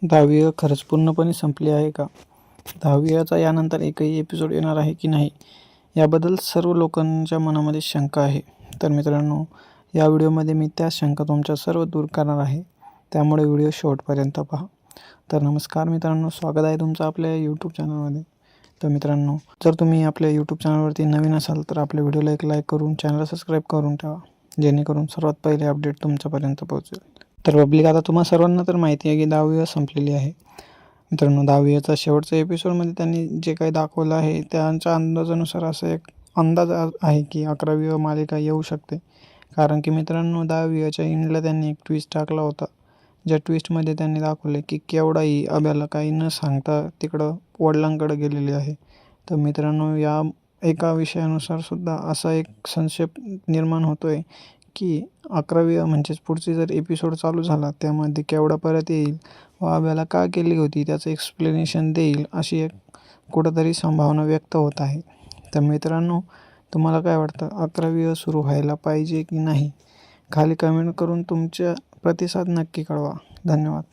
दहावी खरंच पूर्णपणे संपली आहे का? दहावीचा यानंतर एकही एपिसोड येणार आहे की नाही, याबद्दल सर्व लोकांच्या मनामध्ये शंका आहे. तर मित्रांनो, या व्हिडिओमध्ये मी त्या शंका तुमच्या सर्व दूर करणार आहे. त्यामुळे व्हिडिओ शेवटपर्यंत पहा. तर नमस्कार मित्रांनो, स्वागत आहे तुमचं आपल्या यूट्यूब चॅनलमध्ये. तर मित्रांनो, जर तुम्ही आपल्या यूट्यूब चॅनलवरती नवीन असाल तर आपल्या व्हिडिओला एक लाईक करून चॅनलला सबस्क्राईब करून ठेवा, जेणेकरून सर्वात पहिले अपडेट तुमच्यापर्यंत पोहोचेल. तर पब्लिक, आता तुम्हा सर्वांना तर माहिती आहे की दहावी संपलेली आहे. मित्रांनो, दहावीचा शेवटच्या एपिसोडमध्ये त्यांनी जे काही दाखवलं आहे त्यांच्या अंदाजानुसार असं एक अंदाज आहे की 11वी मालिका येऊ शकते. कारण की मित्रांनो, 10वीच्या एंडला त्यांनी एक ट्विस्ट टाकला होता, ज्या ट्विस्टमध्ये त्यांनी दाखवले की केवढाही अभ्याला काही न सांगता तिकडं वडिलांकडे गेलेली आहे. तर मित्रांनो, या एका विषयानुसार सुद्धा असा एक संशय निर्माण होतो आहे की 11वी म्हणजेच पुढची जर एपिसोड चालू झाला त्यामध्ये केवढा परत येईल व अभ्याला का केली होती त्याचं एक्सप्लेनेशन देईल, अशी एक कुठंतरी संभावना व्यक्त होत आहे. तर मित्रांनो, तुम्हाला काय वाटतं, 11वी सुरू व्हायला पाहिजे की नाही? खाली कमेंट करून तुमच्या प्रतिसाद नक्की कळवा. धन्यवाद.